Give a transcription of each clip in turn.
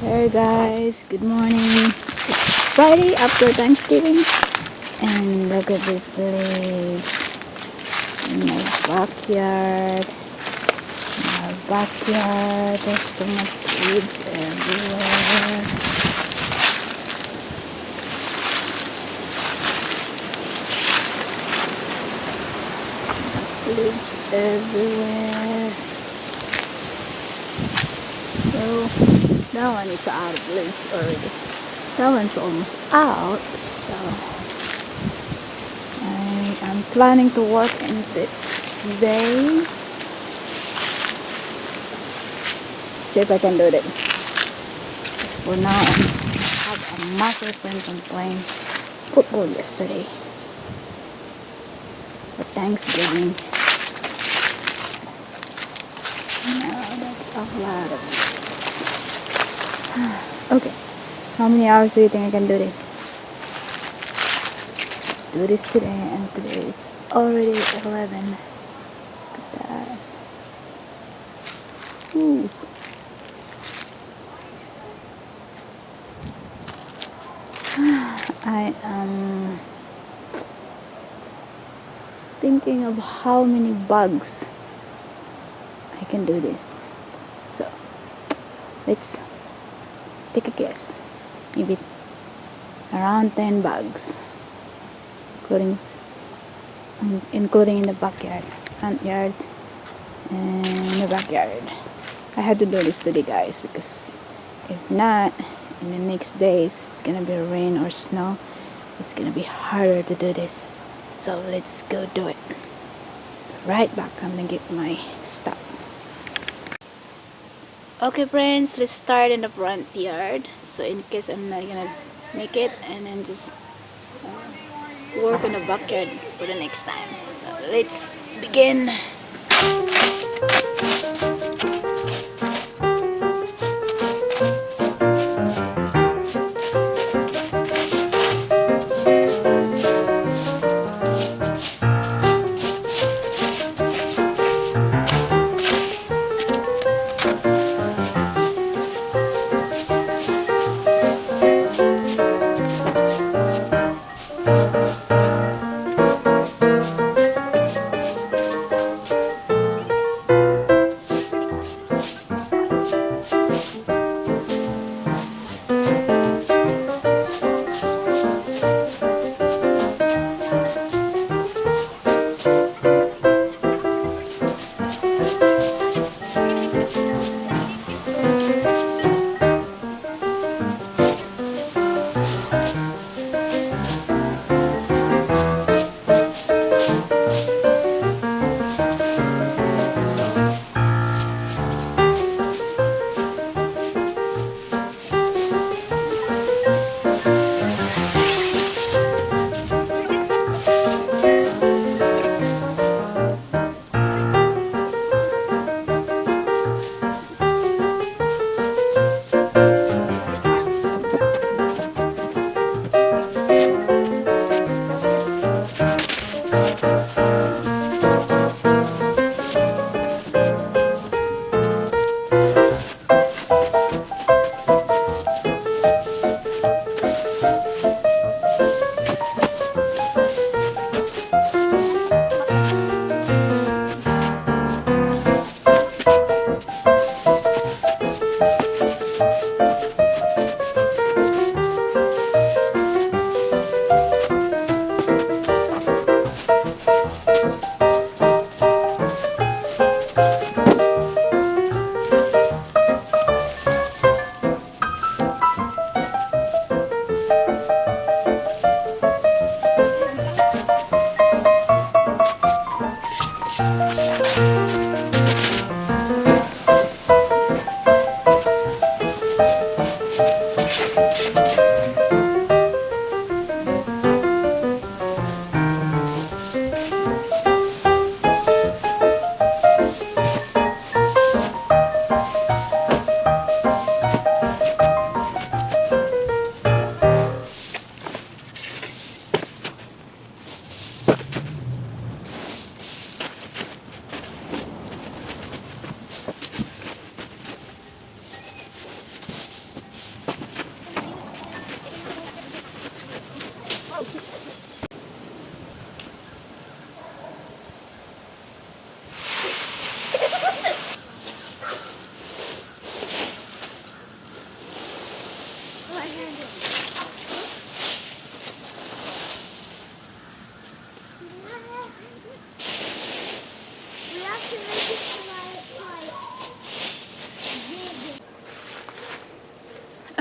Hey guys, good morning. It's Friday after Thanksgiving, and look at this leaves in my backyard. There's so much leaves everywhere. There's leaves everywhere. So that one is out of leaves already. That one's almost out, so I'm planning to work in this day. See if I can do it. Because for now, I have a massive friend from playing football yesterday for Thanksgiving. Now that's a lot of leaves. Okay, how many hours do you think I can do this? Do this today, and today it's already 11. Look at that. Ooh. I am thinking of how many bugs I can do this. So let's take a guess. Maybe around 10 bugs, including in the backyard, front yards, and the backyard. I had to do this today, guys, because if not, in the next days it's gonna be rain or snow. It's gonna be harder to do this. So let's go do it. Right back. I'm gonna get my stuff. Okay, friends, let's start in the front yard. So in case I'm not gonna make it, and then just work in the backyard for the next time. So let's begin.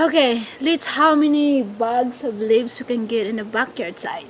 Okay, let's how many bags of leaves we can get in the backyard side.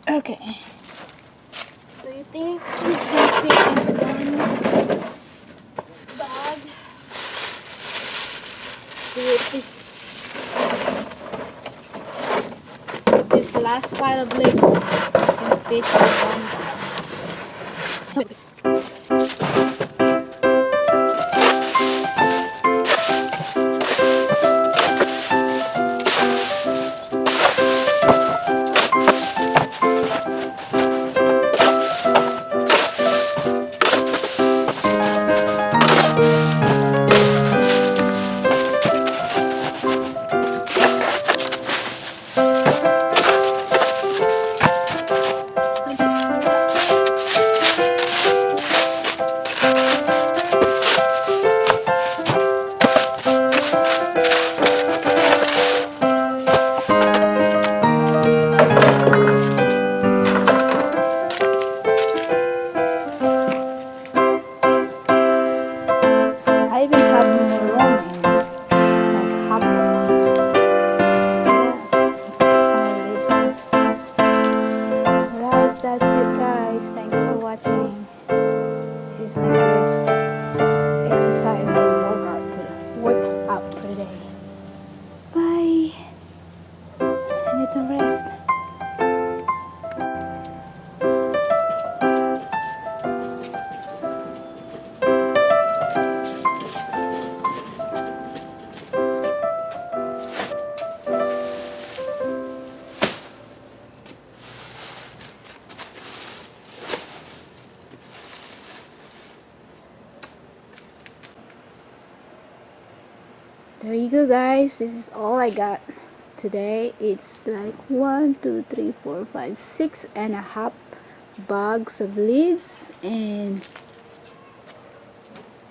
Okay. Do you think this can fit in one bag? See if this last pile of leaves can fit in one bag. I even have more room in like half of it. So tiny leaves there. Guys, that's it guys. Thanks for watching. This is my first exercise or workout for the day. Bye. I need some rest. There you go guys, this is all I got today. It's like 1 2 3 4 5 6.5 bags of leaves and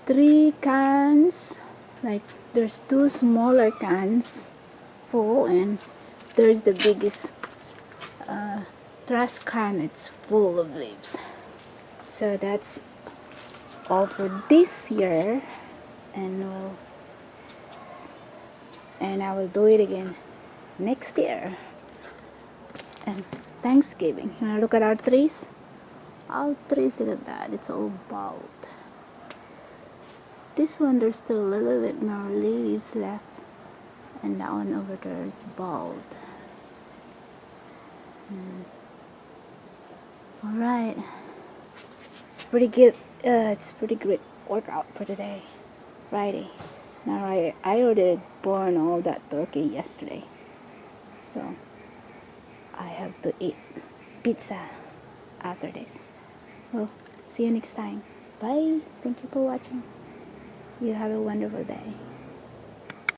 3 cans. Like there's 2 smaller cans full and there's the biggest trash can. It's full of leaves. So that's all for this year, and I will do it again next year. And Thanksgiving, you wanna look at our trees? Our trees, look at that, it's all bald. This one there's still a little bit more leaves left, and that one over there is bald. Alright, it's pretty good. It's pretty great workout for today, Friday. Now I already burned all that turkey yesterday, so I have to eat pizza after this. Well, see you next time. Bye. Thank you for watching. You have a wonderful day.